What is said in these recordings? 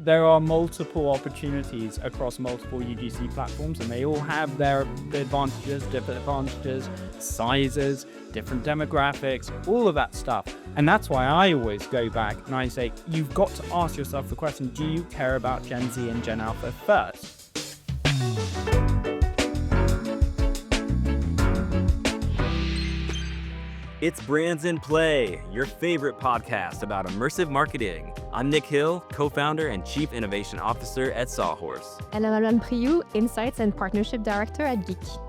there are multiple opportunities across multiple UGC platforms, and they all have their advantages, different advantages, sizes, different demographics, all of that stuff. And that's why I always go back and I say, you've got to ask yourself the question, do you care about Gen Z and Gen Alpha first? It's Brands in Play, your favorite podcast about immersive marketing. I'm Nick Hill, co-founder and chief innovation officer at Sawhorse. And I'm Alan Priou, Insights and Partnership Director at GEEIQ.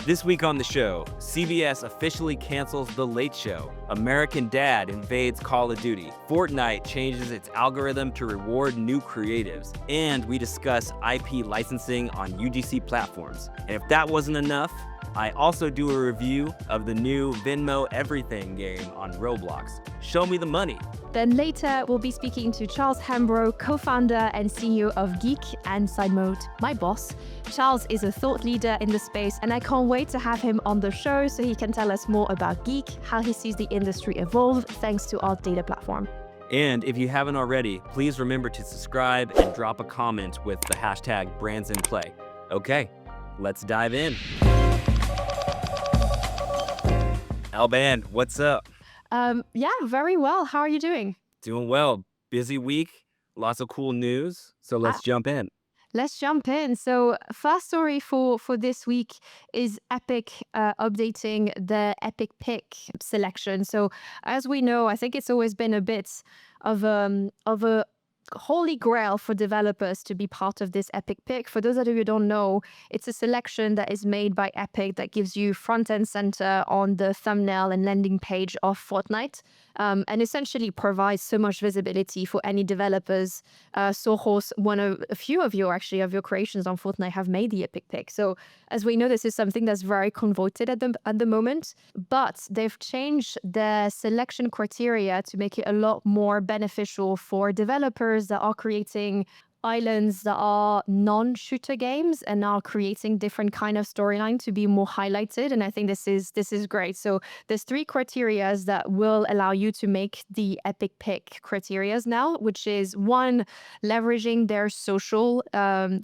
This week on the show, CBS officially cancels The Late Show. American Dad invades Call of Duty. Fortnite changes its algorithm to reward new creatives. And we discuss IP licensing on UGC platforms. And if that wasn't enough, I also do a review of the new Venmo Everything game on Roblox. Show me the money. Then later, we'll be speaking to Charles Hambro, co-founder and CEO of GEEIQ and SideMode, my boss. Charles is a thought leader in the space, and I can't wait to have him on the show so he can tell us more about GEEIQ, how he sees the industry evolve thanks to our data platform. And if you haven't already, please remember to subscribe and drop a comment with the hashtag #BrandsInPlay. Okay, let's dive in. Alban, what's up? Yeah, very well. How are you doing? Doing well. Busy week, lots of cool news. So let's jump in. Let's jump in. So first story for this week is Epic updating the Epic Pick selection. So as we know, I think it's always been a bit of a holy grail for developers to be part of this Epic Pick. For those of you who don't know, it's a selection that is made by Epic that gives you front and center on the thumbnail and landing page of Fortnite, and essentially provides so much visibility for any developers. Sawhorse, a few of your creations on Fortnite have made the Epic Pick. So as we know, this is something that's very convoluted at the moment, but they've changed the selection criteria to make it a lot more beneficial for developers that are creating islands that are non-shooter games and are creating different kind of storyline to be more highlighted. And I think this is great. So there's 3 criterias that will allow you to make the Epic Pick criterias now, which is 1, leveraging their social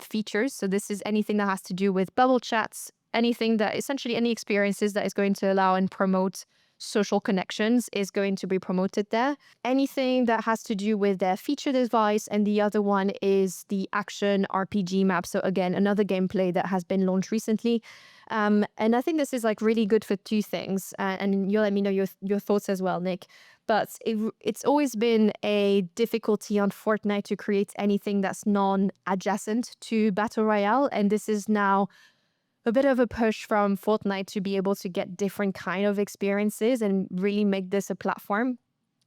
features. So this is anything that has to do with bubble chats, anything that essentially any experiences that is going to allow and promote social connections is going to be promoted there. Anything that has to do with their feature device, and the other one is the action RPG map. So again, another gameplay that has been launched recently. And I think this is like really good for 2 things. And you'll let me know your thoughts as well, Nick. But it's always been a difficulty on Fortnite to create anything that's non-adjacent to Battle Royale. And this is now a bit of a push from Fortnite to be able to get different kind of experiences and really make this a platform.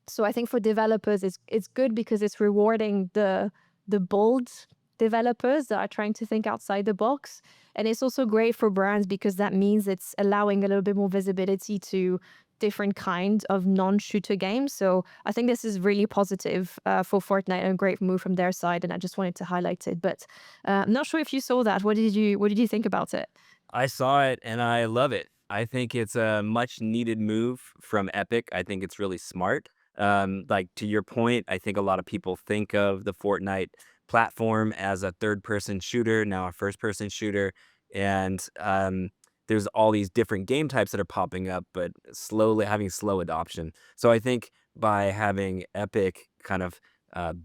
So I think for developers, it's good because it's rewarding the bold developers that are trying to think outside the box. And it's also great for brands because that means it's allowing a little bit more visibility to different kinds of non-shooter games. So I think this is really positive for Fortnite and a great move from their side. And I just wanted to highlight it. But I'm not sure if you saw that. What did you think about it? I saw it and I love it. I think it's a much needed move from Epic. I think it's really smart. Like to your point, I think a lot of people think of the Fortnite platform as a third-person shooter, now a first-person shooter. And there's all these different game types that are popping up, but having slow adoption. So I think by having Epic kind of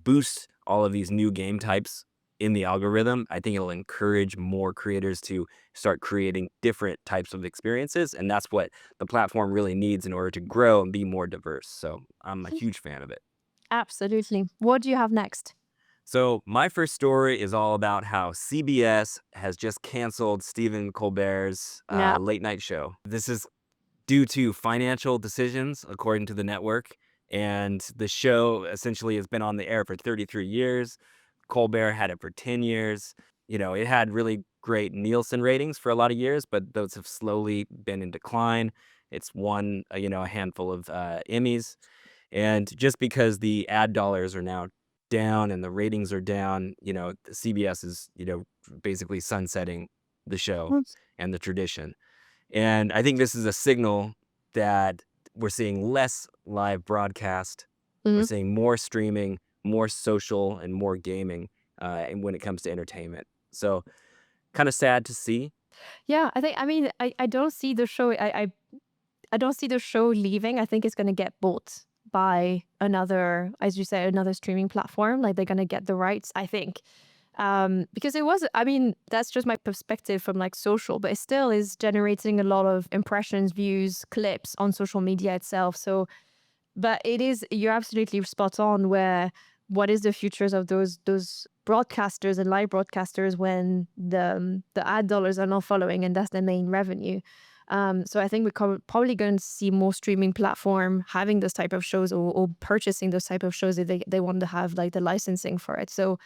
boost all of these new game types in the algorithm, I think it'll encourage more creators to start creating different types of experiences. And that's what the platform really needs in order to grow and be more diverse. So I'm a huge fan of it. Absolutely. What do you have next? So my first story is all about how CBS has just canceled Stephen Colbert's late night show. This is due to financial decisions, according to the network. And the show essentially has been on the air for 33 years. Colbert had it for 10 years. You know, it had really great Nielsen ratings for a lot of years, but those have slowly been in decline. It's won, a handful of Emmys. And just because the ad dollars are now down and the ratings are down, CBS is, basically sunsetting the show and the tradition. And I think this is a signal that we're seeing less live broadcast. We're seeing more streaming, more social, and more gaming. and when it comes to entertainment. So kind of sad to see. Yeah, I mean, I don't see the show. I don't see the show leaving. I think it's going to get bought by another, as you say, another streaming platform. Like they're going to get the rights, I think. Because it was, I mean, that's just my perspective from like social, but it still is generating a lot of impressions, views, clips on social media itself. So, but it is, you're absolutely spot on where what is the futures of those broadcasters and live broadcasters when the ad dollars are not following and that's their main revenue. So I think we're probably going to see more streaming platform having those type of shows or purchasing those type of shows if they want to have like the licensing for it. So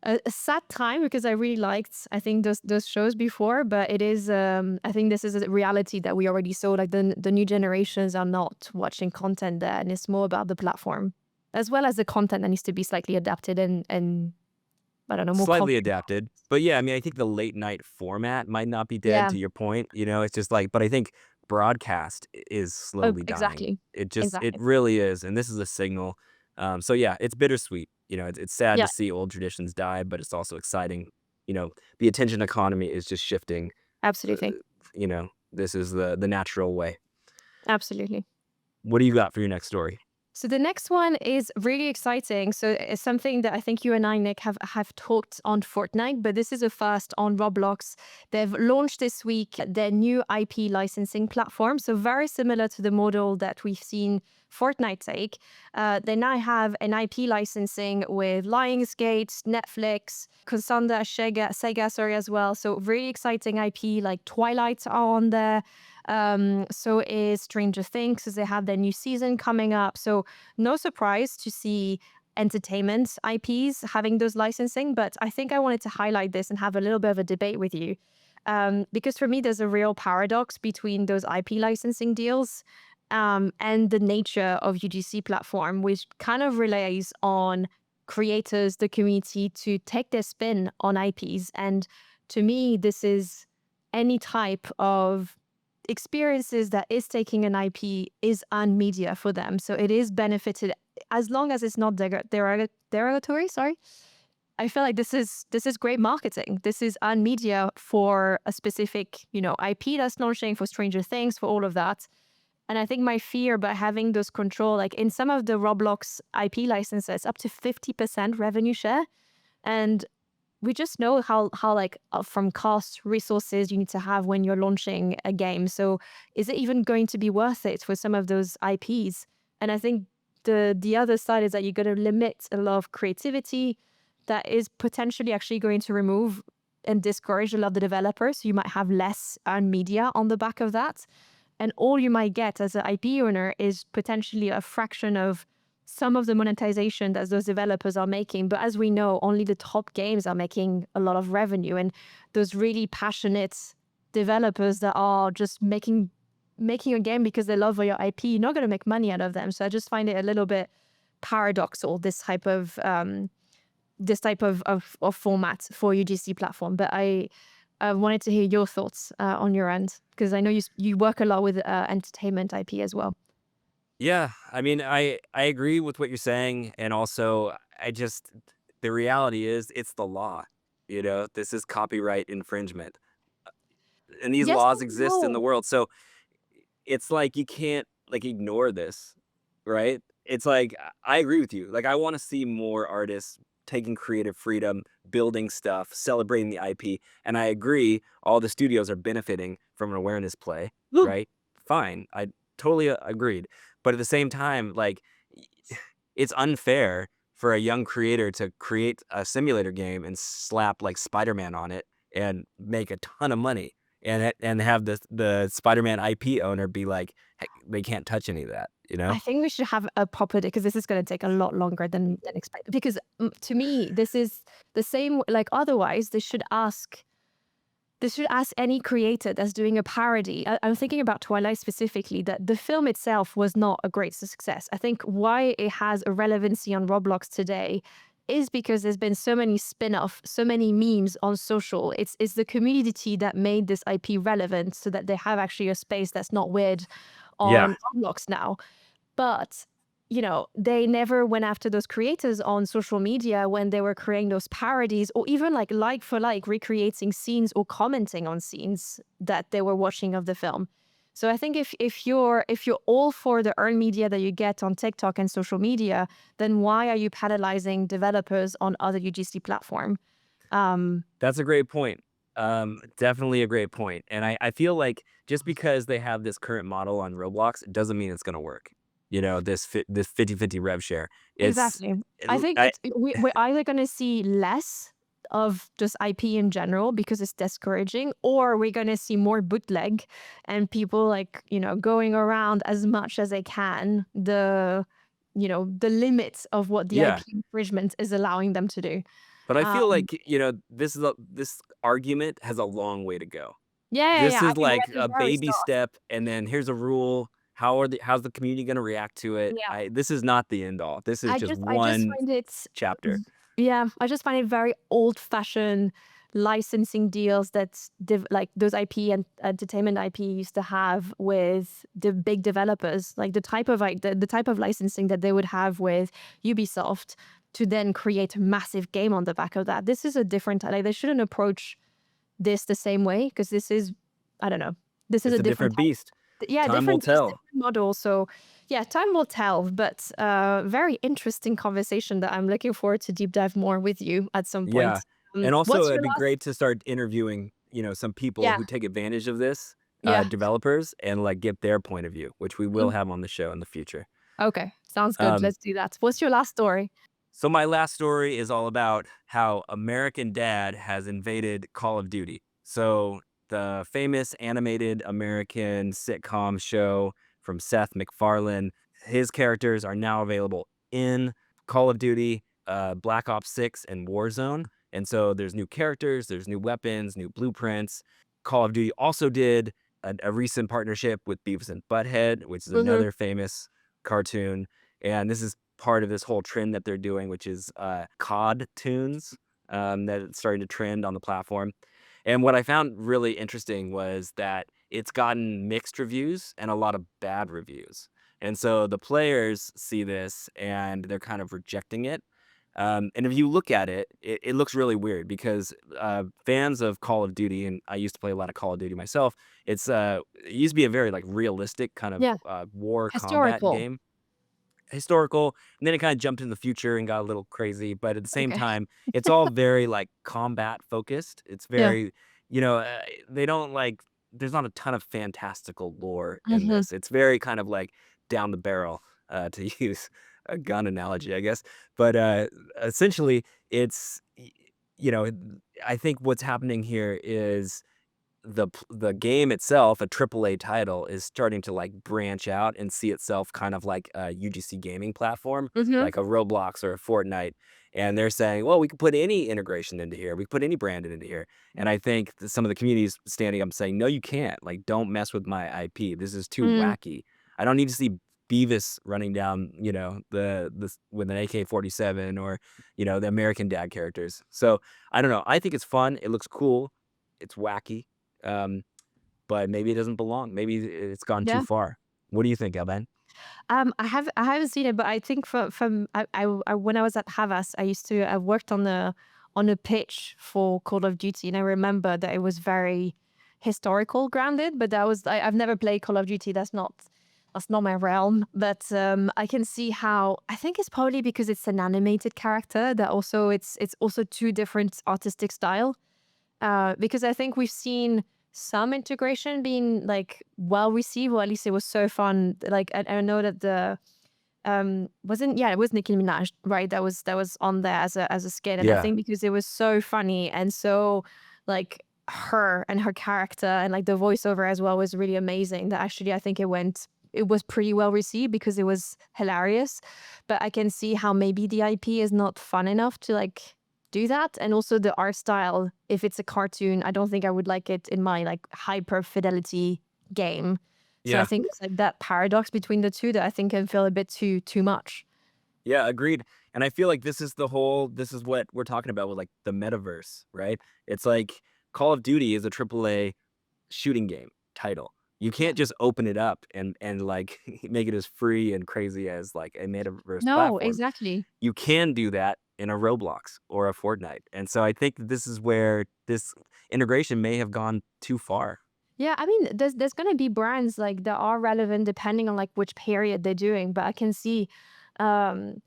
a sad time because I really liked I think those shows before, but it is I think this is a reality that we already saw. Like the new generations are not watching content there, and it's more about the platform as well as the content that needs to be slightly adapted and I don't know more Slightly adapted. But yeah, I mean, I think the late night format might not be dead yeah. to your point. It's just like, but I think broadcast is Oh, slowly dying. exactly. It Exactly. really is. And this is a signal. So yeah, it's bittersweet. It's sad Yeah, to see old traditions die, but it's also exciting. The attention economy is just shifting. Uh, absolutely. this is the natural way. Absolutely. What do you got for your next story? So the next one is really exciting. So it's something that I think you and I, Nick, have talked on Fortnite, but this is a first on Roblox. They've launched this week their new IP licensing platform. So very similar to the model that we've seen Fortnite take. They now have an IP licensing with Lionsgate, Netflix, Konsanda, Sega, sorry, as well. So really exciting IP like Twilight are on there. So is Stranger Things, as they have their new season coming up. So no surprise to see entertainment IPs having those licensing, but I think I wanted to highlight this and have a little bit of a debate with you. Because for me, there's a real paradox between those IP licensing deals and the nature of UGC platform, which kind of relies on creators, the community to take their spin on IPs. And to me, this is any type of experiences that is taking an IP is earned media for them. So it is benefited as long as it's not derogatory. Sorry. I feel like this is great marketing. This is earned media for a specific, IP that's launching for Stranger Things, for all of that. And I think my fear by having those control, like in some of the Roblox IP licenses, up to 50% revenue share. And we just know how like from cost resources you need to have when you're launching a game. So is it even going to be worth it for some of those IPs? And I think the other side is that you're going to limit a lot of creativity that is potentially actually going to remove and discourage a lot of the developers. So you might have less earned media on the back of that. And all you might get as an IP owner is potentially a fraction of some of the monetization that those developers are making. But as we know, only the top games are making a lot of revenue. And those really passionate developers that are just making a game because they love your IP, you're not going to make money out of them. So I just find it a little bit paradoxal, this type of format for UGC platform. But I wanted to hear your thoughts on your end, because I know you work a lot with entertainment IP as well. Yeah, I mean, I agree with what you're saying, and also the reality is it's the law. This is copyright infringement, and these Yes, laws exist in the no. world. So it's like you can't like ignore this, right? It's like I agree with you. Like I want to see more artists taking creative freedom, building stuff, celebrating the IP, and I agree all the studios are benefiting from an awareness play, right? Fine, I totally agreed. But at the same time, like it's unfair for a young creator to create a simulator game and slap like Spider-Man on it and make a ton of money and have the Spider-Man IP owner be like, hey, they can't touch any of that, I think we should have a proper, because this is going to take a lot longer than expected. Because to me, this is the same. Like otherwise, they should ask any creator that's doing a parody. I'm thinking about Twilight specifically, that the film itself was not a great success. I think why it has a relevancy on Roblox today is because there's been so many spin-off, so many memes on social. It's the community that made this IP relevant so that they have actually a space that's not weird Yeah. on Roblox now. But they never went after those creators on social media when they were creating those parodies, or even like for like recreating scenes or commenting on scenes that they were watching of the film. So I think if you're all for the earned media that you get on TikTok and social media, then why are you penalizing developers on other UGC platform? That's a great point. Definitely a great point. And I feel like just because they have this current model on Roblox, it doesn't mean it's going to work. This 50/50 rev share. It's Exactly. it, I think I we're either going to see less of just IP in general because it's discouraging, or we're going to see more bootleg and people going around as much as they can the limits of what the yeah, IP infringement is allowing them to do. but I feel Um, like, this argument has a long way to go. yeah, yeah, This yeah. I is think we're like at the a very baby start. step, and then here's a rule. How's the community going to react to it? Yeah. This is not the end all. This is just I just one find it, chapter. yeah, I just find it very old-fashioned licensing deals that like those IP and entertainment IP used to have with the big developers, like the type of licensing that they would have with Ubisoft to then create a massive game on the back of that. This is a different, like they shouldn't approach this the same way because this is, I don't know, this is It's a a different different type. beast. Yeah, Time will just tell. different model. So yeah, time will tell. But very interesting conversation that I'm looking forward to deep dive more with you at some Yeah. point. And also, What's it'd your be last? great to start interviewing, some people Yeah, who take advantage of this, yeah. developers, and like get their point of view, which we will Mm. have on the show in the future. Okay, sounds good. Um, Let's do that. What's your last story? so my last story is all about how American Dad has invaded Call of Duty. So the famous animated American sitcom show from Seth MacFarlane, his characters are now available in Call of Duty, Black Ops 6, and Warzone. And so there's new characters, there's new weapons, new blueprints. Call of Duty also did a recent partnership with Beavis and Butthead, which is Mm-hmm. another famous cartoon. And this is part of this whole trend that they're doing, which is COD tunes that it's starting to trend on the platform. And what I found really interesting was that it's gotten mixed reviews and a lot of bad reviews. And so the players see this and they're kind of rejecting it. And if you look at it, it looks really weird because fans of Call of Duty, and I used to play a lot of Call of Duty myself, it used to be a very like realistic kind of Yeah, war combat historical. game, historical, and then it kind of jumped into the future and got a little crazy, but at the same Okay. time it's all very like combat focused. It's Yeah. very, you know uh, they don't like there's not a ton of fantastical lore in Mm-hmm. this. It's very kind of like down the barrel, to use a gun analogy, I guess. But essentially it's you know I think what's happening here is the game itself, a AAA title, is starting to like branch out and see itself kind of like a UGC gaming platform, Mm-hmm. like a Roblox or a Fortnite. And they're saying, well, we can put any integration into here. We can put any branded into here. And I think that some of the communities standing up saying, no, you can't. Like, don't mess with my IP. This is too Mm. wacky. I don't need to see Beavis running down, with an AK-47, or, the American Dad characters. So I don't know. I think it's fun. It looks cool. It's wacky. Um, but maybe it doesn't belong. Maybe it's gone too Yeah. far. What do you think, Alban? I haven't seen it, but I think from when I was at Havas, I worked on a pitch for Call of Duty, and I remember that it was very historical grounded. But I've never played Call of Duty. That's not my realm. But I can see how, I think it's probably because it's an animated character that also it's also two different artistic style. Because I think we've seen some integration being like well received, or at least it was so fun. Like I know that the wasn't yeah, it was Nicki Minaj, right? That was on there as a skin, and I Yeah. think because it was so funny and so like her and her character and like the voiceover as well was really amazing. That actually I think it was pretty well received because it was hilarious. But I can see how maybe the IP is not fun enough to like do that. And also the art style, if it's a cartoon, I don't think I would like it in my like hyper fidelity game. So I Yeah. think it's like that paradox between the two that I think can feel a bit too much. Yeah, agreed. And I feel like this is what we're talking about with like the metaverse, right? It's like Call of Duty is a AAA shooting game title. You can't just open it up and like make it as free and crazy as like a metaverse No, platform. exactly. You can do that in a Roblox or a Fortnite. And so I think this is where this integration may have gone too far. Yeah, I mean, there's gonna be brands like that are relevant depending on like which period they're doing, but I can see, um,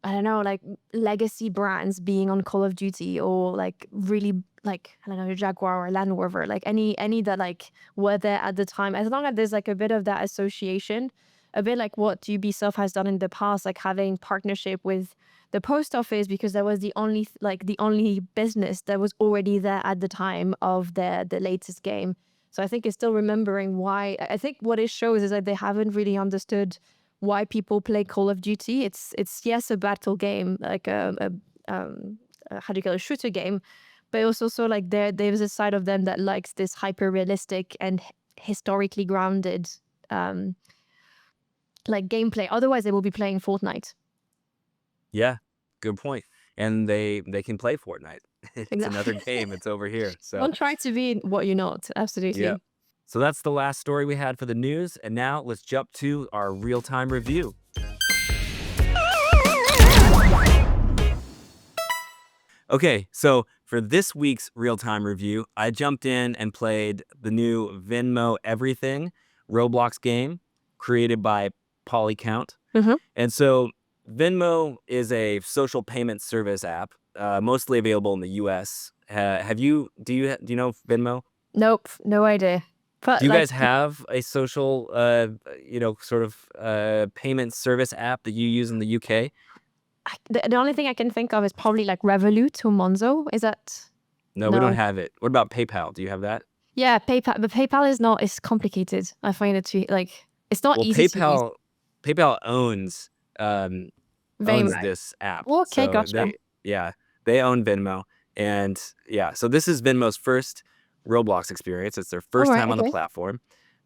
I don't know, like legacy brands being on Call of Duty or like really like I don't know, Jaguar or Land Rover, like any that like were there at the time. As long as there's like a bit of that association, a bit like what Ubisoft has done in the past, like having partnership with the post office because that was the only like the only business that was already there at the time of the latest game. So I think it's still remembering why. I think what it shows is that they haven't really understood why people play Call of Duty. It's yes a battle game, like how do you call it, a shooter game, but also like there's a side of them that likes this hyper realistic and historically grounded um like gameplay. Otherwise, they will be playing Fortnite. Yeah, good point. And they can play Fortnite. It's another Exactly. game. It's over here. So Don't try to be what you're not. yeah. Absolutely. So that's the last story we had for the news. And now let's jump to our real-time review. Okay, so for this week's real-time review, I jumped in and played the new Venmo Everything Roblox game created by Polycount. Mm-hmm. And so Venmo is a social payment service app, mostly available in the US. Do you know Venmo? Nope, no idea. But Do you like, guys have a social, sort of payment service app that you use in the UK? the only thing I can think of is probably like Revolut or Monzo. Is that No, we don't no? have it. What about PayPal? Do you have that? Yeah, PayPal. But PayPal is not. It's complicated. I find it to like it's not Well, easy to use. PayPal owns Very owns much. this app. Okay, So gotcha. they own Venmo. And yeah, so this is Venmo's first Roblox experience. It's their All first right. time on the Okay. platform.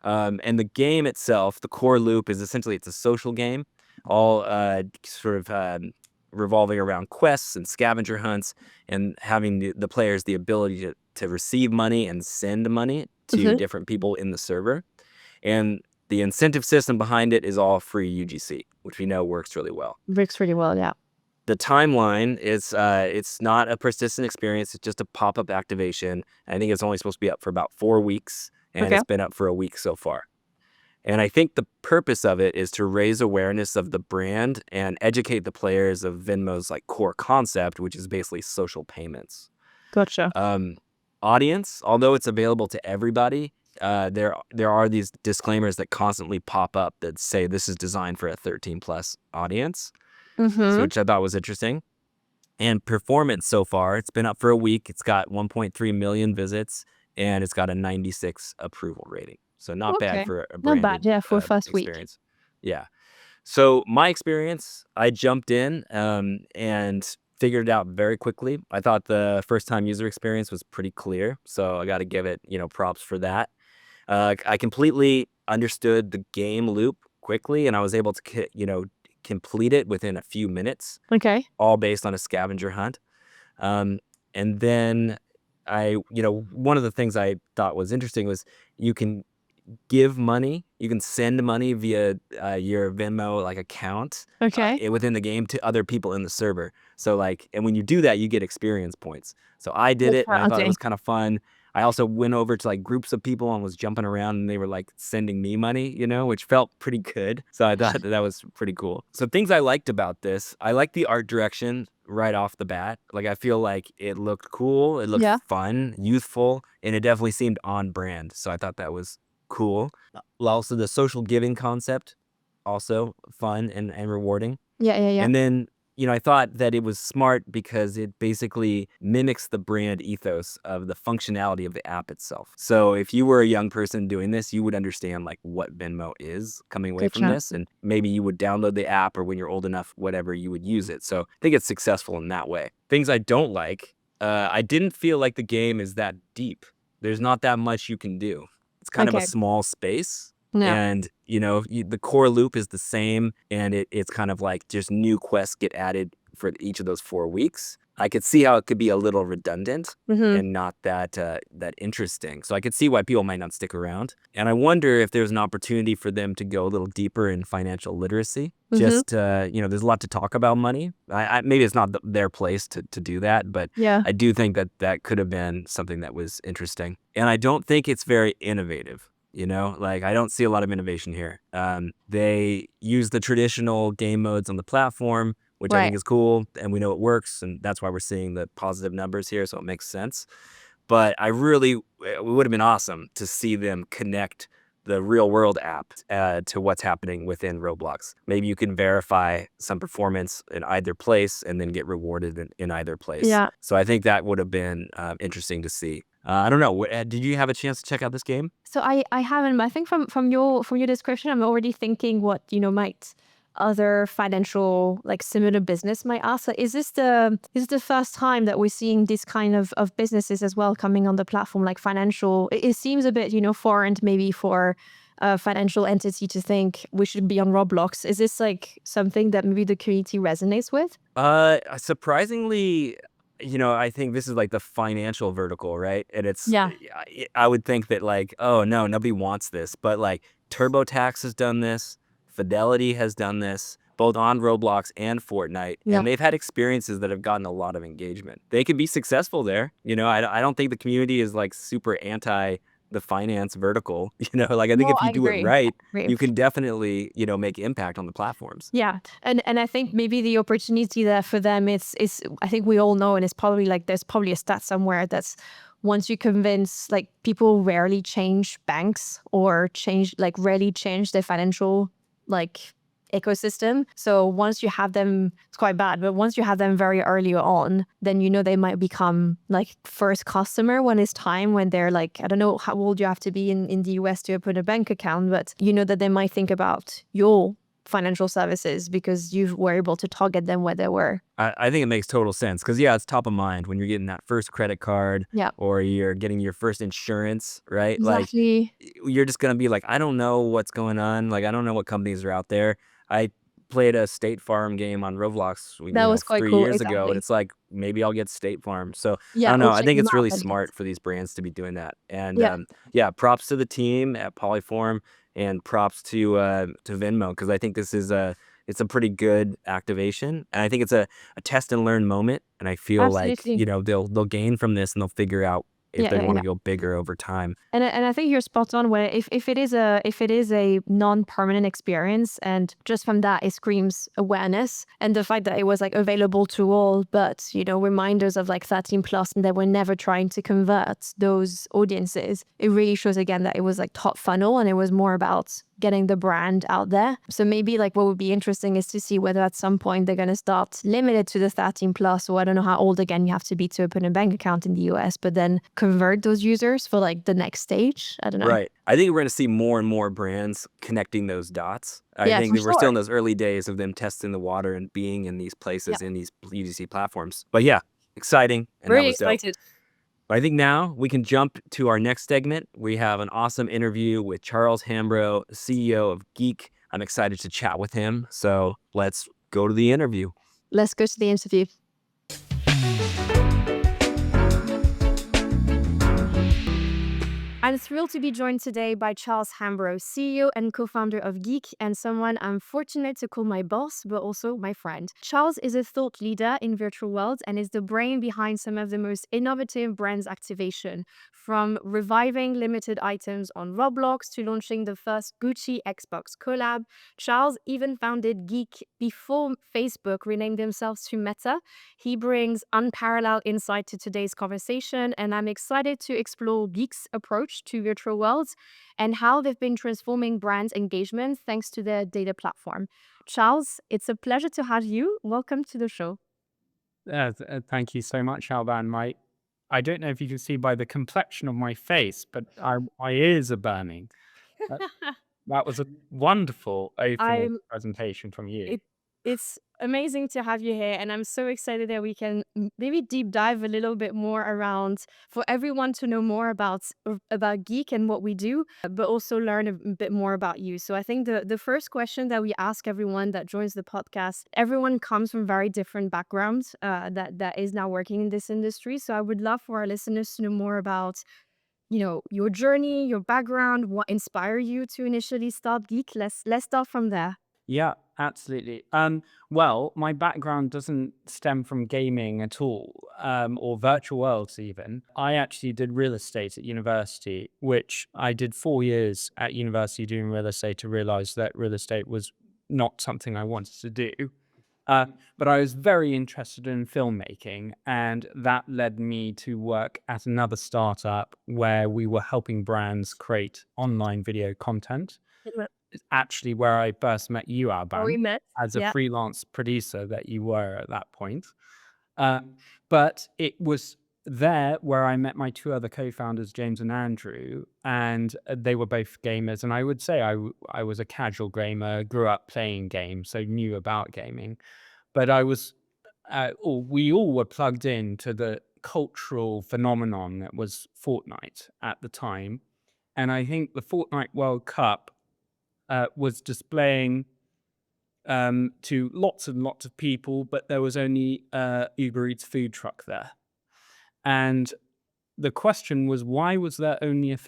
And the game itself, the core loop is essentially it's a social game, all sort of revolving around quests and scavenger hunts and having the players the ability to receive money and send money to Mm-hmm. different people in the server. And the incentive system behind it is all free UGC, which we know works really well. Works really well. Yeah. The timeline is it's not a persistent experience. It's just a pop-up activation. I think it's only supposed to be up for about 4 weeks, and Okay. it's been up for a week so far. And I think the purpose of it is to raise awareness of the brand and educate the players of Venmo's like core concept, which is basically social payments. Gotcha. Audience, although it's available to everybody, there are these disclaimers that constantly pop up that say this is designed for a 13 plus audience, Mm-hmm. which I thought was interesting. And performance so far, it's been up for a week. It's got 1.3 million visits and it's got a 96 approval rating. So not bad Okay. for a Not bad. branded Yeah, for first week. experience. Yeah. So my experience, I jumped in and figured it out very quickly. I thought the first time user experience was pretty clear. So I got to give it, props for that. I completely understood the game loop quickly and I was able to, complete it within a few minutes, Okay. all based on a scavenger hunt. And then one of the things I thought was interesting was you can give money, you can send money via your Venmo like account Okay. within the game to other people in the server. So and when you do that, you get experience points. So I did it and I thought it Okay. was kind of fun. I also went over to like groups of people and was jumping around and they were like sending me money, which felt pretty good. So I thought that was pretty cool. So things I liked about this, I like the art direction right off the bat. Like I feel like it looked cool, it looked Yeah. fun, youthful, and it definitely seemed on brand. So I thought that was cool. Also the social giving concept, also fun and rewarding. Yeah. Yeah. Yeah. And then, I thought that it was smart because it basically mimics the brand ethos of the functionality of the app itself. So if you were a young person doing this, you would understand like what Venmo is coming away from Gotcha. this. And maybe you would download the app or when you're old enough, whatever, you would use it. So I think it's successful in that way. Things I don't like, I didn't feel like the game is that deep. There's not that much you can do. It's kind of a Okay. small space. Yeah. And, the core loop is the same. And it's kind of like just new quests get added for each of those 4 weeks. I could see how it could be a little redundant Mm-hmm. and not that interesting. So I could see why people might not stick around. And I wonder if there's an opportunity for them to go a little deeper in financial literacy. Mm-hmm. Just there's a lot to talk about money. Maybe it's not their place to do that, but Yeah. I do think that could have been something that was interesting. And I don't think it's very innovative. Like I don't see a lot of innovation here. They use the traditional game modes on the platform, which I Right. think is cool, and we know it works, and that's why we're seeing the positive numbers here, so it makes sense. But it would have been awesome to see them connect the real world app to what's happening within Roblox. Maybe you can verify some performance in either place and then get rewarded in either place. Yeah. So I think that would have been interesting to see. I don't know. Did you have a chance to check out this game? So I haven't, but I think from your description, I'm already thinking what might other financial like similar business might ask. So is this the first time that we're seeing this kind of businesses as well coming on the platform, like financial? It seems a bit foreign maybe for a financial entity to think we should be on Roblox. Is this like something that maybe the community resonates with? Surprisingly, I think this is like the financial vertical, right? And Yeah. I would think that like, oh no, nobody wants this, but like TurboTax has done this, Fidelity has done this, both on Roblox and Fortnite, Yeah. and they've had experiences that have gotten a lot of engagement. They could be successful there. I don't think the community is like super anti the finance vertical. Like I think No, if you I do it agree. right, I agree. you can definitely, make impact on the platforms. Yeah. And I think maybe the opportunity there for them is I think we all know, and it's probably like there's probably a stat somewhere that's once you convince, like, people rarely change banks or rarely change their financial like ecosystem. So once you have them, it's quite bad, but once you have them very early on, then they might become like first customer when it's time, when they're like, I don't know how old you have to be in the US to open a bank account, but that they might think about your financial services because you were able to target them where they were. I think it makes total sense because, yeah, it's top of mind when you're getting that first credit card Yeah, or you're getting your first insurance, right? Like, exactly. you're just going to be like, I don't know what's going on. Like, I don't know what companies are out there. I played a State Farm game on Roblox, That was quite 3 cool. years ago, and Exactly. it's like, maybe I'll get State Farm. So I Yeah, don't or know. I check think them it's out. really I guess. smart for these brands to be doing that. And Yeah. yeah, props to the team at Polyform and props to Venmo because I think this is it's a pretty good activation, and I think it's a test and learn moment. And I feel like Absolutely. they'll gain from this and they'll figure out if Yeah, they yeah, want yeah. to go bigger over time. And I think you're spot on. Where if it is a non-permanent experience, and just from that it screams awareness, and the fact that it was like available to all, but reminders of like 13 plus, and they were never trying to convert those audiences. It really shows again that it was like top funnel, and it was more about getting the brand out there. So maybe like what would be interesting is to see whether at some point they're going to start limited to the 13 plus, or I don't know how old again you have to be to open a bank account in the US, but then convert those users for like the next stage. I don't know. Right. I think we're going to see more and more brands connecting those dots. I Yeah, think for that we're still sure. in those early days of them testing the water and being in these places, Yeah. in these UGC platforms. But yeah, exciting. And that Very was dope. excited. I think now we can jump to our next segment. We have an awesome interview with Charles Hambro, CEO of GEEIQ. I'm excited to chat with him. So let's go to the interview. Let's go to the interview. I'm thrilled to be joined today by Charles Hambro, CEO and co-founder of GEEIQ, and someone I'm fortunate to call my boss, but also my friend. Charles is a thought leader in virtual worlds and is the brain behind some of the most innovative brands activation, from reviving limited items on Roblox to launching the first Gucci Xbox collab. Charles even founded GEEIQ before Facebook renamed themselves to Meta. He brings unparalleled insight to today's conversation, and I'm excited to explore GEEIQ's approach to virtual worlds and how they've been transforming brand engagement thanks to their data platform. Charles, it's a pleasure to have you. Welcome to the show. Thank you so much, Alban. I don't know if you can see by the complexion of my face, but my ears are burning. That, that was a wonderful opening I'm presentation from you. it, it's amazing to have you here. And I'm so excited that we can maybe deep dive a little bit more around for everyone to know more about Geek and what we do, but also learn a bit more about you. So I think the first question that we ask everyone that joins the podcast, everyone comes from very different backgrounds that is now working in this industry. So I would love for our listeners to know more about your journey, your background, what inspired you to initially start Geek. Let's start from there. Yeah, absolutely. Well, my background doesn't stem from gaming at all, or virtual worlds even. I actually did real estate at university, which I did 4 years at university doing real estate to realize that real estate was not something I wanted to do. But I was very interested in filmmaking, and that led me to work at another startup where we were helping brands create online video content. It's actually where I first met you, Or we Alban, met. as a Yeah. freelance producer that you were at that point. Uh, but it was there where I met my two other co-founders, James and Andrew, and they were both gamers. And I would say I was a casual gamer, grew up playing games, so knew about gaming. But we all were plugged in to the cultural phenomenon that was Fortnite at the time. And I think the Fortnite World Cup was displaying to lots and lots of people, but there was only Uber Eats food truck there. And the question was, why was there only a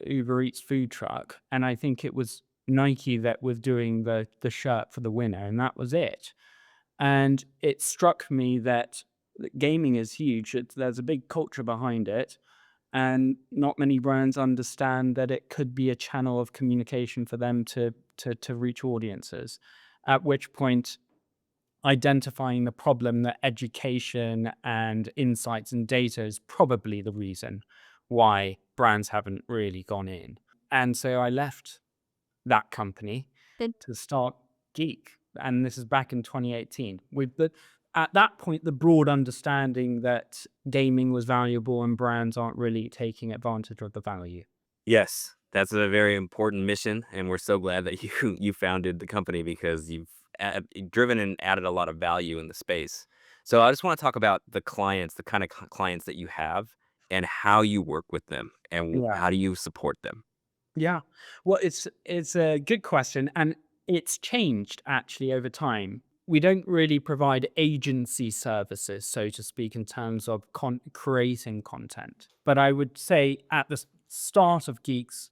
Uber Eats food truck? And I think it was Nike that was doing the shirt for the winner, and that was it. And it struck me that gaming is huge. There's a big culture behind it. And not many brands understand that it could be a channel of communication for them to reach audiences. At which point, identifying the problem that education and insights and data is probably the reason why brands haven't really gone in. And so I left that company to start Geek. And this is back in 2018. At that point, the broad understanding that gaming was valuable and brands aren't really taking advantage of the value. Yes, that's a very important mission, and we're so glad that you founded the company because you've driven and added a lot of value in the space. So I just want to talk about the clients, the kind of clients that you have, and how you work with them, and Yeah. how do you support them. Yeah. Well, it's a good question, and it's changed actually over time. We don't really provide agency services, so to speak, in terms of creating content. But I would say at the start of Geek's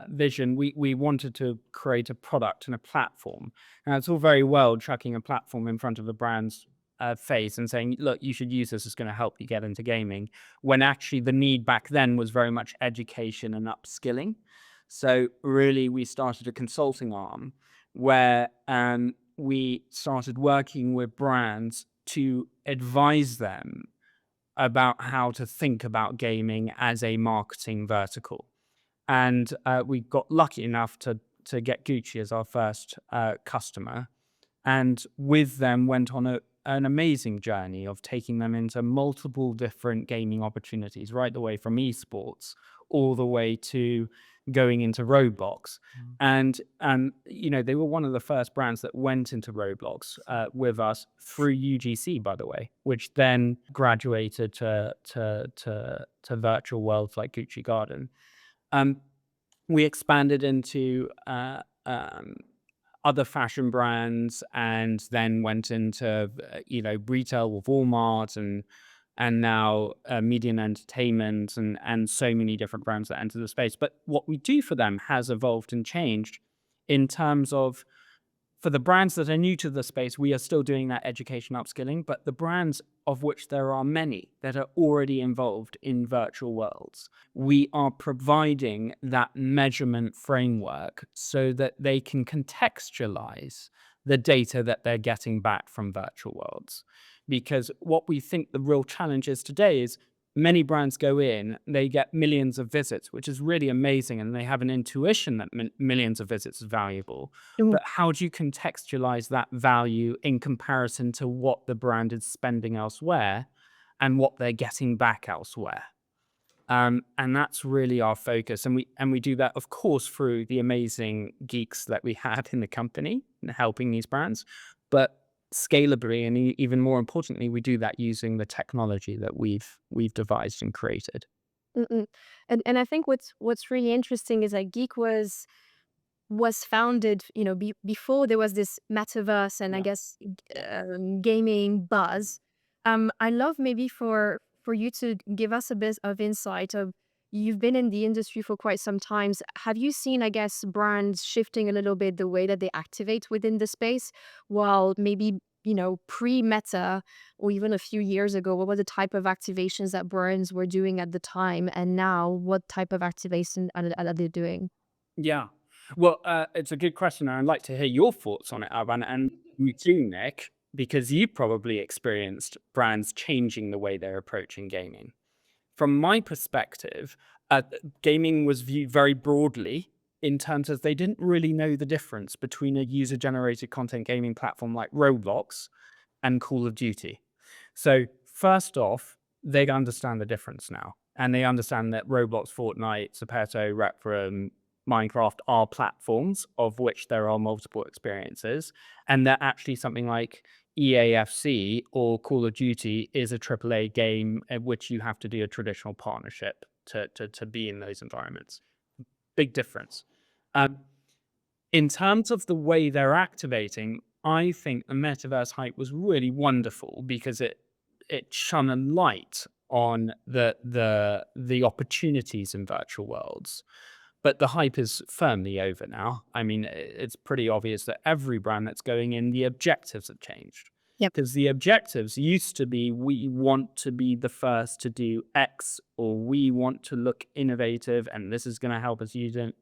vision, we wanted to create a product and a platform. Now, it's all very well chucking a platform in front of a brand's face and saying, look, you should use this, it's going to help you get into gaming, when actually the need back then was very much education and upskilling. So really, we started a consulting arm where we started working with brands to advise them about how to think about gaming as a marketing vertical. And we got lucky enough to get Gucci as our first customer, and with them went on an amazing journey of taking them into multiple different gaming opportunities, right the way from esports all the way to going into Roblox. And they were one of the first brands that went into Roblox with us through UGC, by the way, which then graduated to virtual worlds like Gucci Garden. We expanded into other fashion brands, and then went into retail with Walmart and now media and entertainment and so many different brands that enter the space. But what we do for them has evolved and changed in terms of, for the brands that are new to the space, we are still doing that education upskilling, but the brands, of which there are many that are already involved in virtual worlds, we are providing that measurement framework so that they can contextualize the data that they're getting back from virtual worlds. Because what we think the real challenge is today is many brands go in, they get millions of visits, which is really amazing, and they have an intuition that millions of visits is valuable. But how do you contextualize that value in comparison to what the brand is spending elsewhere and what they're getting back elsewhere? And that's really our focus. And we do that, of course, through the amazing geeks that we have in the company and helping these brands, but scalably and even more importantly, we do that using the technology that we've devised and created. Mm-mm. And I think what's really interesting is that Geek was founded, before there was this metaverse and I Yeah. guess gaming buzz. I love maybe for you to give us a bit of insight of you've been in the industry for quite some times. Have you seen, I guess, brands shifting a little bit the way that they activate within the space, while maybe pre-meta or even a few years ago, what were the type of activations that brands were doing at the time, and now what type of activation are they doing? Yeah. Well, it's a good question, and I'd like to hear your thoughts on it, Alban, and you too, Nick, because you probably experienced brands changing the way they're approaching gaming. From my perspective, gaming was viewed very broadly in terms of they didn't really know the difference between a user-generated content gaming platform like Roblox and Call of Duty. So first off, they understand the difference now, and they understand that Roblox, Fortnite, Zepeto, Rec Room, Minecraft are platforms of which there are multiple experiences, and that actually something like EAFC or Call of Duty is a AAA game at which you have to do a traditional partnership to be in those environments. Big difference. Um, in terms of the way they're activating, I think the metaverse hype was really wonderful because it shone a light on the opportunities in virtual worlds. But the hype is firmly over now. I mean, it's pretty obvious that every brand that's going in, the objectives have changed. Yep. Because the objectives used to be, we want to be the first to do X, or we want to look innovative, and this is going to help us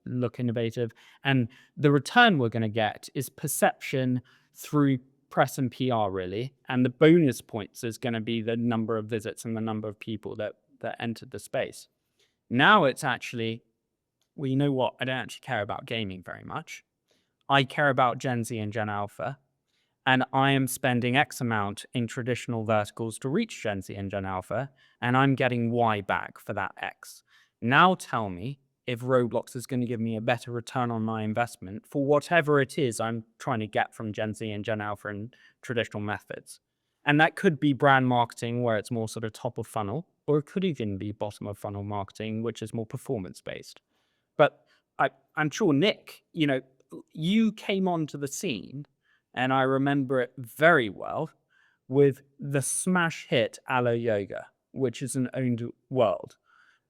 look innovative. And the return we're going to get is perception through press and PR, really. And the bonus points is going to be the number of visits and the number of people that entered the space. Now it's actually, well, you know what? I don't actually care about gaming very much. I care about Gen Z and Gen Alpha, and I am spending X amount in traditional verticals to reach Gen Z and Gen Alpha, and I'm getting Y back for that X. Now tell me if Roblox is going to give me a better return on my investment for whatever it is I'm trying to get from Gen Z and Gen Alpha and traditional methods. And that could be brand marketing where it's more sort of top of funnel, or it could even be bottom of funnel marketing, which is more performance based. But I'm sure, Nick, you came onto the scene, and I remember it very well with the smash hit Allo Yoga, which is an owned world.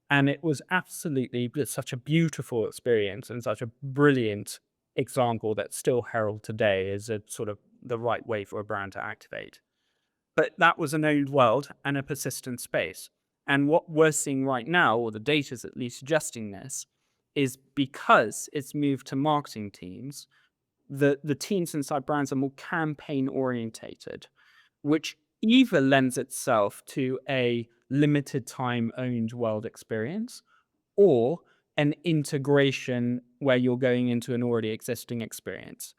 And it was absolutely such a beautiful experience and such a brilliant example that still herald today as a sort of the right way for a brand to activate. But that was an owned world and a persistent space. And what we're seeing right now, or the data is at least suggesting this, is because it's moved to marketing teams, the teams inside brands are more campaign orientated, which either lends itself to a limited time owned world experience or an integration where you're going into an already existing experience.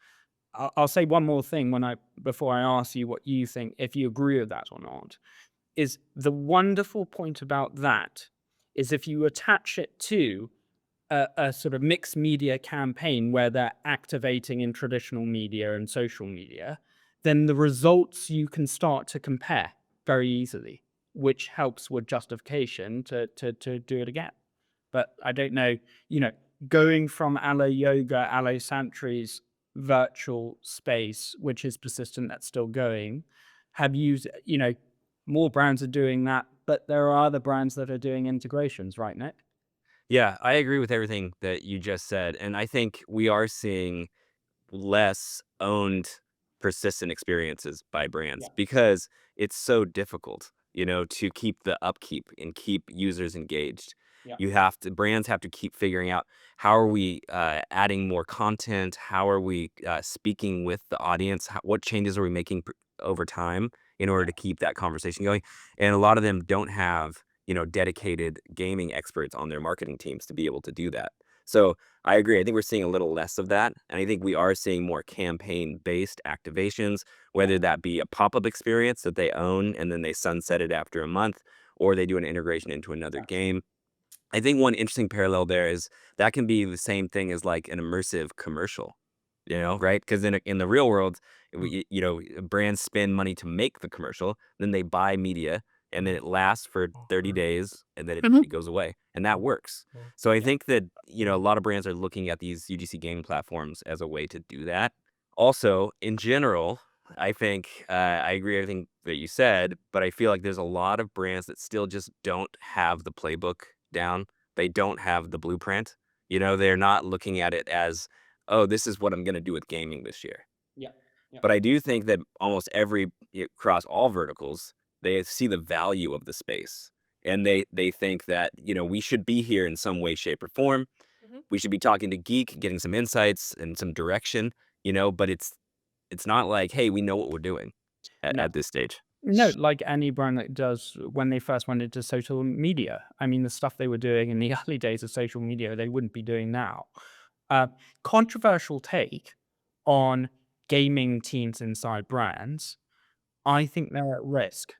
I'll say one more thing before I ask you what you think, if you agree with that or not, is the wonderful point about that is if you attach it to a sort of mixed media campaign where they're activating in traditional media and social media, then the results you can start to compare very easily, which helps with justification to do it again. But I don't know, going from Allo Yoga, Allo Sanctuary's virtual space, which is persistent, that's still going, have used, more brands are doing that, but there are other brands that are doing integrations, right, Nick? Yeah, I agree with everything that you just said. And I think we are seeing less owned persistent experiences by brands Yeah. because it's so difficult, to keep the upkeep and keep users engaged. Yeah. Brands have to keep figuring out how are we adding more content? How are we speaking with the audience? What changes are we making over time in order Yeah. to keep that conversation going? And a lot of them don't have, dedicated gaming experts on their marketing teams to be able to do that. So I agree. I think we're seeing a little less of that. And I think we are seeing more campaign-based activations, Yeah. whether that be a pop-up experience that they own and then they sunset it after a month, or they do an integration into another Yeah. game. I think one interesting parallel there is that can be the same thing as like an immersive commercial, right? Because in the real world, Brands spend money to make the commercial, then they buy media, and then it lasts for 30 days, and then Mhm. it goes away, and that works. So I think that, a lot of brands are looking at these UGC gaming platforms as a way to do that. Also, in general, I think I agree with everything that you said, but I feel like there's a lot of brands that still just don't have the playbook down. They don't have the blueprint. They're not looking at it as, oh, this is what I'm going to do with gaming this year. Yeah. Yeah. But I do think that almost across all verticals, they see the value of the space, and they think that we should be here in some way, shape, or form. Mhm. We should be talking to Geek, getting some insights and some direction. But it's not like, hey, we know what we're doing No. at this stage. No, like any brand that does when they first went into social media. I mean, the stuff they were doing in the early days of social media, they wouldn't be doing now. Uh, Controversial take on gaming teams inside brands. I think they're at risk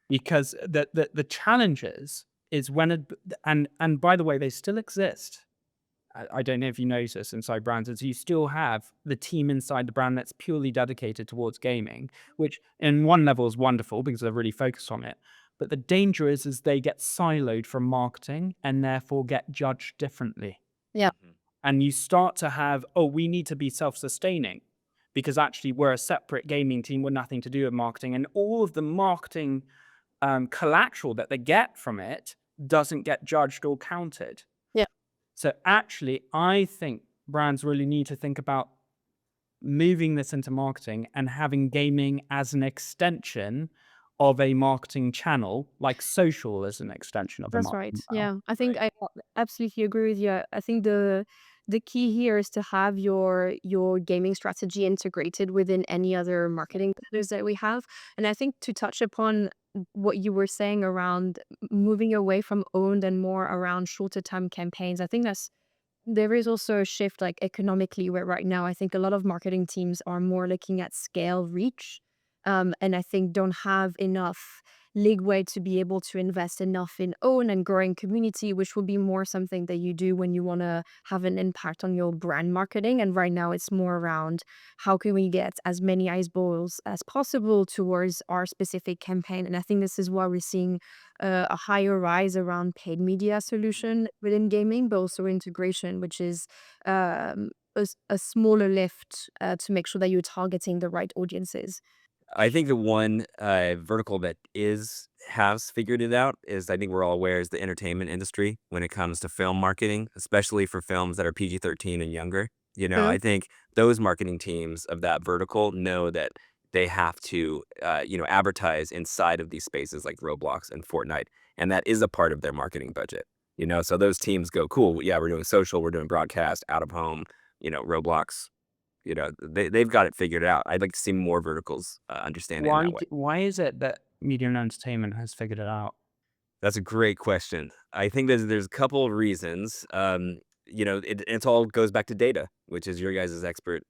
because the challenges is when and by the way, they still exist. I don't know if you notice inside brands is you still have the team inside the brand that's purely dedicated towards gaming, which in one level is wonderful because they're really focused on it. But the danger is they get siloed from marketing and therefore get judged differently. Yeah, Mhm. And you start to have, oh, we need to be self-sustaining because actually we're a separate gaming team with nothing to do with marketing. And all of the marketing collateral that they get from it doesn't get judged or counted. yeah, So actually, I think brands really need to think about moving this into marketing and having gaming as an extension of a marketing channel, like social as an extension of a that's right. marketing channel. Yeah, I think Right. I absolutely agree with you. I think the key here is to have your gaming strategy integrated within any other marketing pillars that we have. And I think to touch upon what you were saying around moving away from owned and more around shorter term campaigns, I think there is also a shift like economically where right now I think a lot of marketing teams are more looking at scale reach, and I think don't have enough leeway to be able to invest enough in own and growing community, which will be more something that you do when you want to have an impact on your brand marketing. And right now it's more around how can we get as many eyeballs as possible towards our specific campaign. And I think this is why we're seeing a higher rise around paid media solution within gaming, but also integration, which is a smaller lift to make sure that you're targeting the right audiences. I think the one vertical that has figured it out is, I think we're all aware, is the entertainment industry when it comes to film marketing, especially for films that are PG-13 and younger. Mhm. I think those marketing teams of that vertical know that they have to, advertise inside of these spaces like Roblox and Fortnite, and that is a part of their marketing budget. So those teams go, cool, yeah, we're doing social, we're doing broadcast, out of home, Roblox. They've got it figured out. I'd like to see more verticals understand it in that way. Why is it that media and entertainment has figured it out? That's a great question. I think there's a couple of reasons. It's all goes back to data, which is your guys' expert,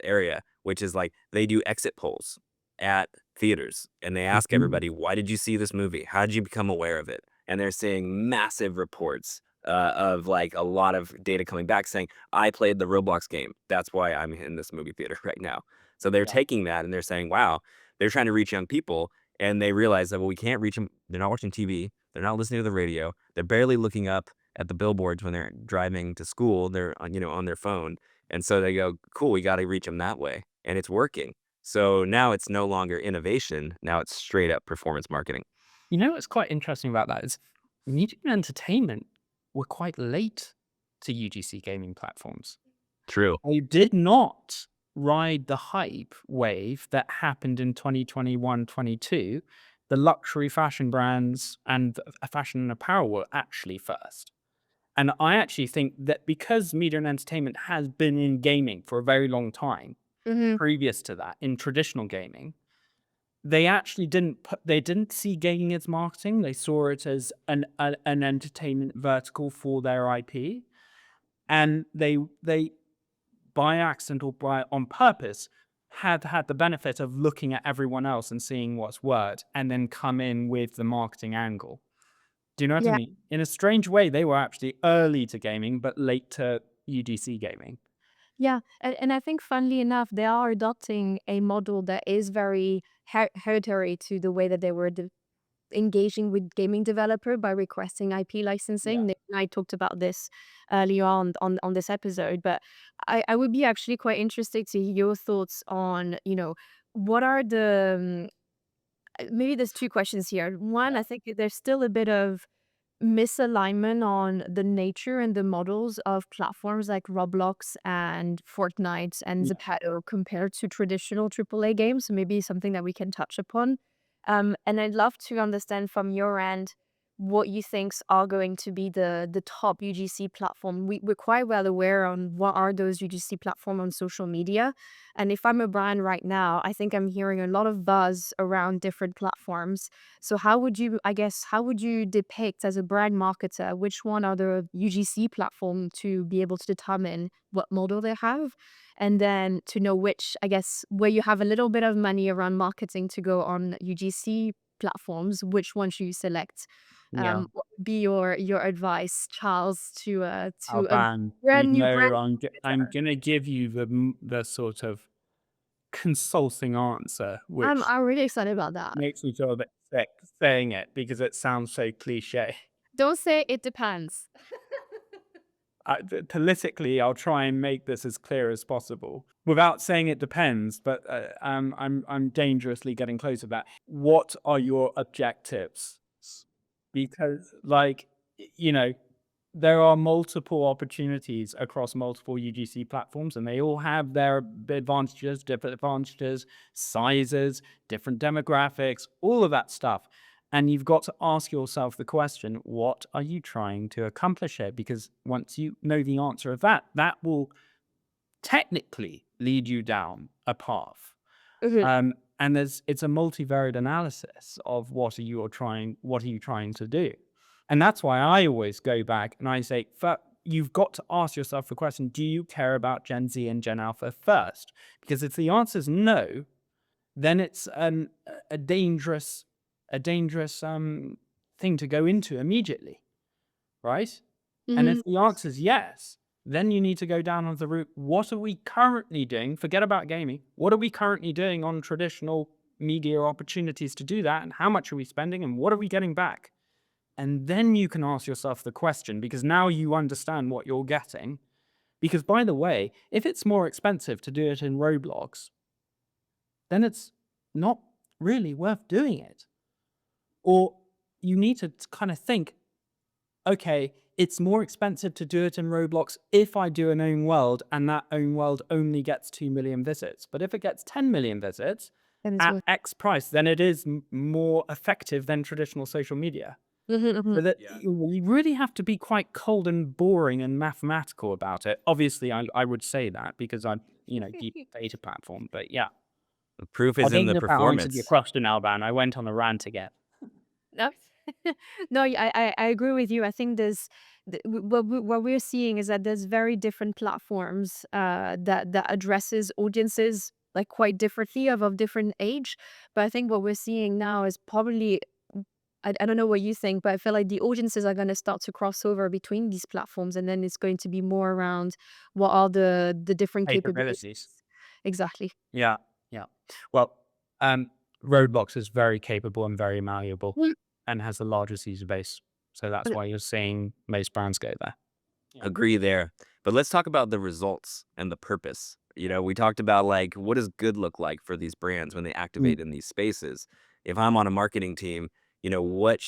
area, which is like they do exit polls at theaters and they ask Mhm. everybody, why did you see this movie? How did you become aware of it? And they're seeing massive reports of like a lot of data coming back saying, I played the Roblox game. That's why I'm in this movie theater right now. So they're Yeah. taking that and they're saying, wow, they're trying to reach young people, and they realize that, well, we can't reach them. They're not watching TV. They're not listening to the radio. They're barely looking up at the billboards when they're driving to school. They're on their phone. And so they go, cool, we got to reach them that way. And it's working. So now it's no longer innovation. Now it's straight up performance marketing. You know what's quite interesting about that is media and entertainment were quite late to UGC gaming platforms. True. They did not ride the hype wave that happened in 2021, 22. The luxury fashion brands and fashion and apparel were actually first. And I actually think that because media and entertainment has been in gaming for a very long time, Mhm. previous to that, in traditional gaming, they actually they didn't see gaming as marketing. They saw it as an entertainment vertical for their IP. And they by accident or by on purpose had the benefit of looking at everyone else and seeing what's worked and then come in with the marketing angle. Do you know what I Yeah. mean? In a strange way, they were actually early to gaming, but late to UGC gaming. Yeah, and I think funnily enough, they are adopting a model that is very hereditary to the way that they were engaging with gaming developer by requesting IP Yeah. licensing. Nick and I talked about this earlier on this episode, but I would be actually quite interested to hear your thoughts on, what are the maybe there's two questions here. One, Yeah. I think there's still a bit of misalignment on the nature and the models of platforms like Roblox and Fortnite and Yeah. Zapato compared to traditional AAA games. So maybe something that we can touch upon. And I'd love to understand from your end what you thinks are going to be the top UGC platform. We're quite well aware on what are those UGC platform on social media. And if I'm a brand right now, I think I'm hearing a lot of buzz around different platforms. So how would you depict as a brand marketer which one are the UGC platform to be able to determine what model they have? And then to know which, I guess, where you have a little bit of money around marketing to go on UGC platforms, which one should you select? Yeah. What would be your advice, Charles, to a Alban, you brand new brand know, I'm marketer? gonna give you the sort of consulting answer, which I'm really excited about that. makes me feel a bit sick saying it because it sounds so cliche. Don't say it depends. Politically, I'll try and make this as clear as possible without saying it depends, but I'm dangerously getting close to that. What are your objectives? Because, like, you know, there are multiple opportunities across multiple UGC platforms, and they all have their advantages, different advantages, sizes, different demographics, all of that stuff. And you've got to ask yourself the question, what are you trying to accomplish here? Because once you know the answer of that, that will technically lead you down a path. Mhm, And it's a multivariate analysis of what are you trying to do. And that's why I always go back and I say, you've got to ask yourself the question, do you care about Gen Z and Gen Alpha first? Because if the answer is no, then it's a dangerous thing to go into immediately, right? And if mhm, the answer is yes, then you need to go down on the route. What are we currently doing? Forget about gaming. What are we currently doing on traditional media opportunities to do that? And how much are we spending? And what are we getting back? And then you can ask yourself the question because now you understand what you're getting. Because by the way, if it's more expensive to do it in Roblox, then it's not really worth doing it. Or you need to kind of think, okay, it's more expensive to do it in Roblox if I do an own world and that own world only gets 2 million visits. But if it gets 10 million visits that is at what X price, then it is more effective than traditional social media. mhm, So mhm. that Yeah. you really have to be quite cold and boring and mathematical about it. Obviously, I would say that because I'm, deep data platform. But yeah, The proof I is in think the that answered your performance. question, Alban. I went on a rant again. No, no, I agree with you. I think there's what we're seeing is that there's very different platforms that addresses audiences like quite differently of different age. But I think what we're seeing now is probably I don't know what you think, but I feel like the audiences are going to start to cross over between these platforms, and then it's going to be more around what are the different capabilities. Capabilities. Exactly. Yeah, yeah. Well, um, Roblox is very capable and very malleable Mm. and has the largest user base. So that's why you're seeing most brands go there. Yeah. Agree there. But let's talk about the results and the purpose. We talked about like what does good look like for these brands when they Mm. activate in these spaces. If I'm on a marketing team, what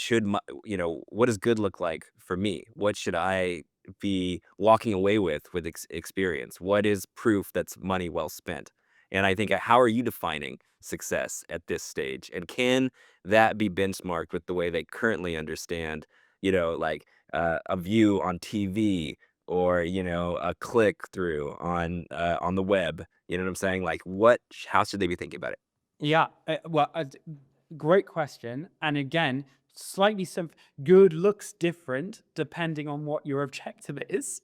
does good look like for me? What should I be walking away with experience? What is proof that's money well spent? And I think how are you defining success at this stage? And can that be benchmarked with the way they currently understand, like a view on TV or a click through on the web. You know what I'm saying? Like how should they be thinking about it? Yeah, great question. And again, slightly good looks different depending on what your objective is.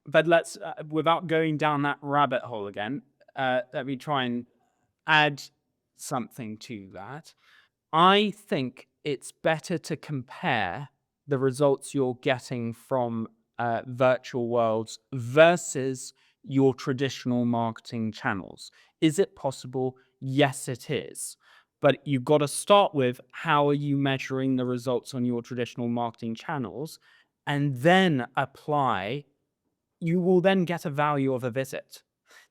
But let's, without going down that rabbit hole again, let me try and add something to that. I think it's better to compare the results you're getting from virtual worlds versus your traditional marketing channels. Is it possible? Yes, it is. But you've got to start with how are you measuring the results on your traditional marketing channels, and then apply. You will then get a value of a visit.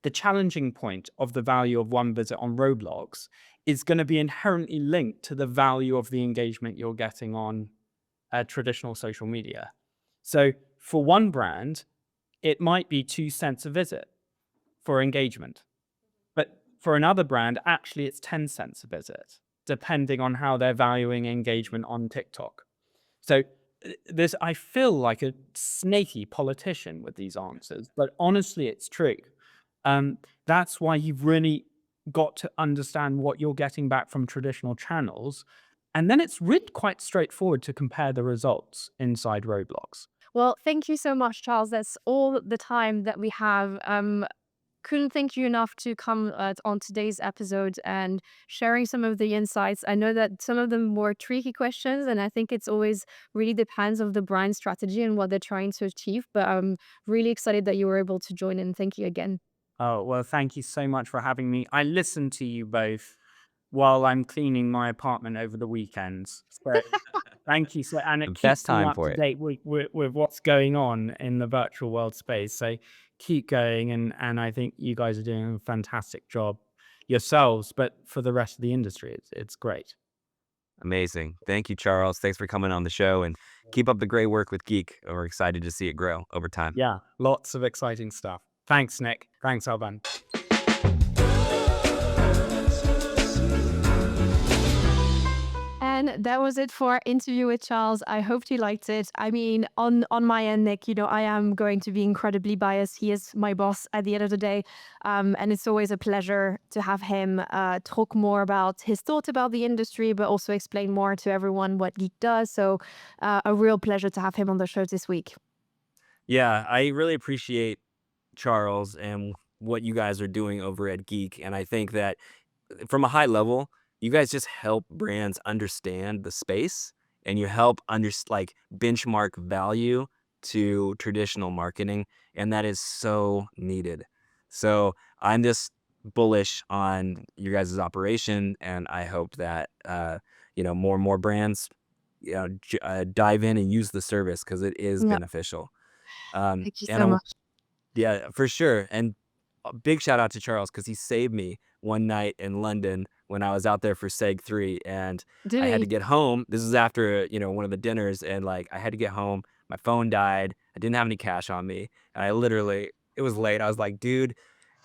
The challenging point of the value of one visit on Roblox is going to be inherently linked to the value of the engagement you're getting on traditional social media. So for one brand, it might be 2 cents a visit for engagement. But for another brand, actually it's 10 cents a visit, depending on how they're valuing engagement on TikTok. So this, I feel like a snaky politician with these answers, but honestly, it's true. That's why you've really got to understand what you're getting back from traditional channels. And then it's really quite straightforward to compare the results inside Roblox. Well, thank you so much, Charles. That's all the time that we have. Couldn't thank you enough to come on today's episode and sharing some of the insights. I know that some of them were tricky questions, and I think it's always really depends of the brand strategy and what they're trying to achieve. But I'm really excited that you were able to join in. Thank you again. Oh, well, thank you so much for having me. I listen to you both while I'm cleaning my apartment over the weekends. So thank you. So, and The it best keeps me time up for to it. date with what's going on in the virtual world space. So keep going. And I think you guys are doing a fantastic job yourselves, but for the rest of the industry, it's great. Amazing. Thank you, Charles. Thanks for coming on the show, and keep up the great work with Geek. We're excited to see it grow over time. Yeah, lots of exciting stuff. Thanks, Nick. Thanks, Alban. And that was it for our interview with Charles. I hope you liked it. I mean, on my end, Nick, I am going to be incredibly biased. He is my boss at the end of the day. And it's always a pleasure to have him talk more about his thoughts about the industry, but also explain more to everyone what Geek does. So a real pleasure to have him on the show this week. Yeah, I really appreciate Charles and what you guys are doing over at Geek. And I think that from a high level, you guys just help brands understand the space, and you help benchmark value to traditional marketing. And that is so needed. So I'm just bullish on your guys' operation. And I hope that, more and more brands, dive in and use the service, because it is Yeah, beneficial. thank you And so much. yeah, for sure. And a big shout out to Charles, because he saved me one night in London when I was out there for Seg 3, and I had to Didn't get home. This is after, one of the dinners, and I had to get home. My phone died. I didn't have any cash on me. And it was late. I was like, dude,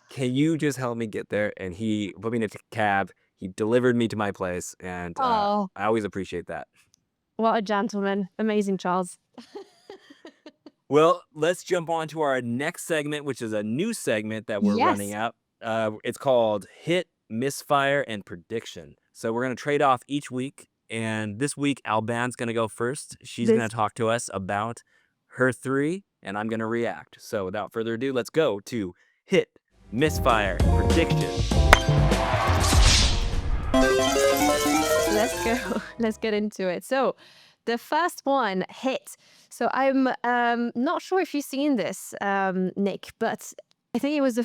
can you just help me get there? And he put me in a cab. He delivered me to my place. And Oh, I always appreciate that. what a gentleman. Amazing, Charles. Well, let's jump on to our next segment, which is a new segment that we're running Yes. out. It's called Hit, Misfire, and Prediction. So we're going to trade off each week. And this week, Alban's going to go first. She's going This to talk to us about her 3, and I'm going to react. So without further ado, let's go to Hit, Misfire, Prediction. Let's go. Let's get into it. So, the first one, hit. So I'm not sure if you've seen this, Nick, but I think it was the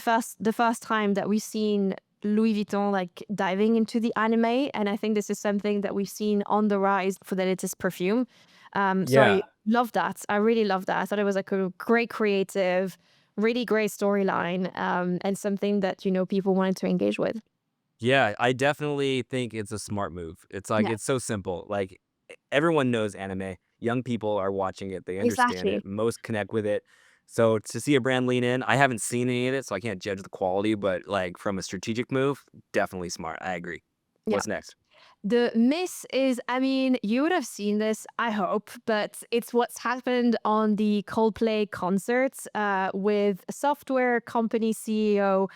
first time that we've seen Louis Vuitton diving into the anime, and I think this is something that we've seen on the rise for the latest perfume. So I Yeah. love that. I really love that. I thought it was a great creative, really great storyline, and something that people wanted to engage with. Yeah, I definitely think it's a smart move. Yeah, It's so simple. Everyone knows anime. Young people are watching it. They understand exactly. it. Most connect with it. So to see a brand lean in, I haven't seen any of it, so I can't judge the quality, but from a strategic move, definitely smart. I agree. Yeah. What's next? The miss is, I mean, you would have seen this, I hope, but it's what's happened on the Coldplay concerts with a software company CEO.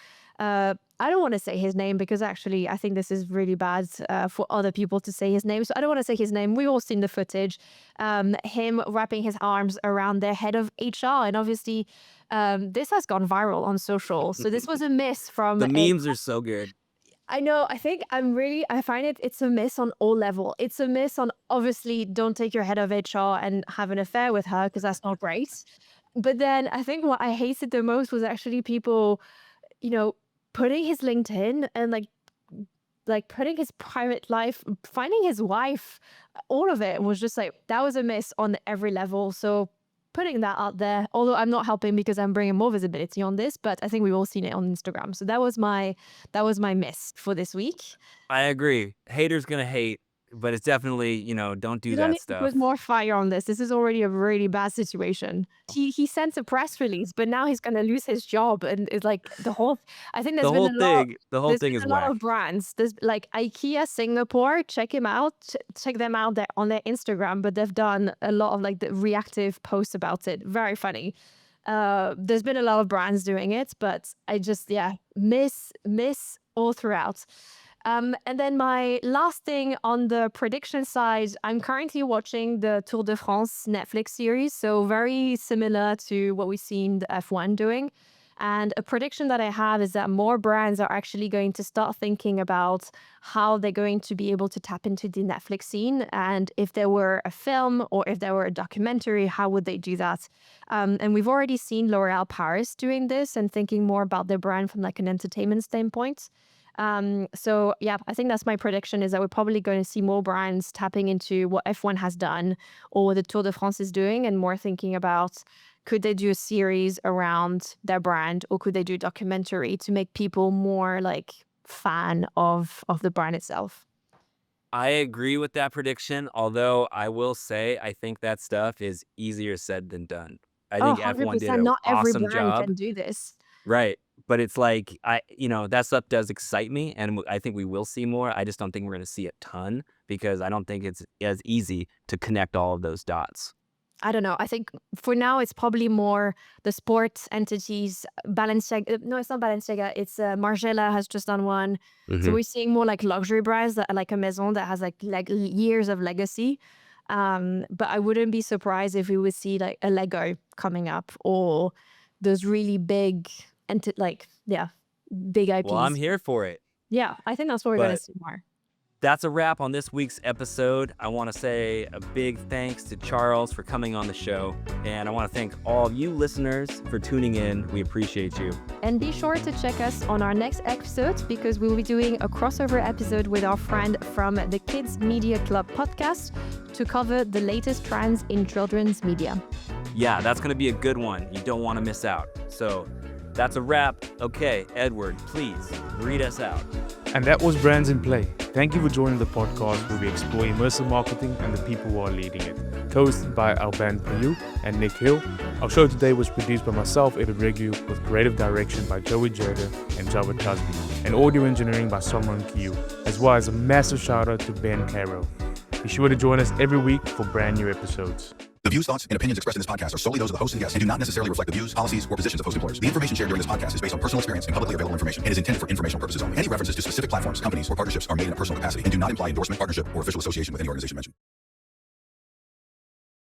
I don't want to say his name because actually I think this is really bad for other people to say his name. So I don't want to say his name. We've all seen the footage. Him wrapping his arms around their head of HR. And obviously, this has gone viral on social. So this was a miss from The memes are so good. I know. I think I find it's a miss on all level. It's a miss on obviously don't take your head of HR and have an affair with her because that's not great. But then I think what I hated the most was actually people, putting his LinkedIn and like putting his private life, finding his wife, all of it was just like, that was a miss on every level. So putting that out there, although I'm not helping because I'm bringing more visibility on this, but I think we've all seen it on Instagram. So that was my miss for this week. I agree. Haters gonna hate, but it's definitely, don't do You don't that need to stuff. put more fire on this. This is already a really bad situation. He sent a press release, but now he's gonna lose his job, and it's like the whole. I think The whole thing is a lot whack. of brands. There's like IKEA Singapore. Check him out. Check them out there on their Instagram. But they've done a lot of like the reactive posts about it. Very funny. There's been a lot of brands doing it, but I just miss all throughout. And then my last thing on the prediction side, I'm currently watching the Tour de France Netflix series, so very similar to what we've seen the F1 doing. And a prediction that I have is that more brands are actually going to start thinking about how they're going to be able to tap into the Netflix scene. And if there were a film or if there were a documentary, how would they do that? And we've already seen L'Oréal Paris doing this and thinking more about their brand from like an entertainment standpoint. So yeah, I think that's my prediction, is that we're probably going to see more brands tapping into what F1 has done or what the Tour de France is doing, and more thinking about, could they do a series around their brand, or could they do a documentary to make people more like fan of the brand itself? I agree with that prediction, although I will say I think that stuff is easier said than done. I Oh, think F1 did 100%. an Not every awesome brand job. can do this. Right. But it's like, that stuff does excite me, and I think we will see more. I just don't think we're going to see a ton, because I don't think it's as easy to connect all of those dots. I don't know. I think for now it's probably more the sports entities. Balenciaga, no, it's not Balenciaga. It's Margiela has just done one. So we're seeing more like luxury brands that like a Maison that has like years of legacy. But I wouldn't be surprised if we would see like a Lego coming up, or those really big big IPs. Well, I'm here for it. Yeah, I think that's what we're going to But see more. that's a wrap on this week's episode. I want to say a big thanks to Charles for coming on the show. And I want to thank all of you listeners for tuning in. We appreciate you. And be sure to check us on our next episode, because we'll be doing a crossover episode with our friend from the Kids Media Club podcast to cover the latest trends in children's media. Yeah, that's going to be a good one. You don't want to miss out. So that's a wrap. Okay, Edward, please read us out. And that was Brands in Play. Thank you for joining the podcast where we explore immersive marketing and the people who are leading it. Co-hosted by Alban Payou and Nick Hill. Our show today was produced by myself, Evan Rigu, with creative direction by Joey Jerder and Java Chasby, and audio engineering by Samran Kiyu, as well as a massive shout out to Ben Caro. Be sure to join us every week for brand new episodes. The views, thoughts, and opinions expressed in this podcast are solely those of the host and guests and do not necessarily reflect the views, policies, or positions of host employers. The information shared during this podcast is based on personal experience and publicly available information and is intended for informational purposes only. Any references to specific platforms, companies, or partnerships are made in a personal capacity and do not imply endorsement, partnership, or official association with any organization mentioned.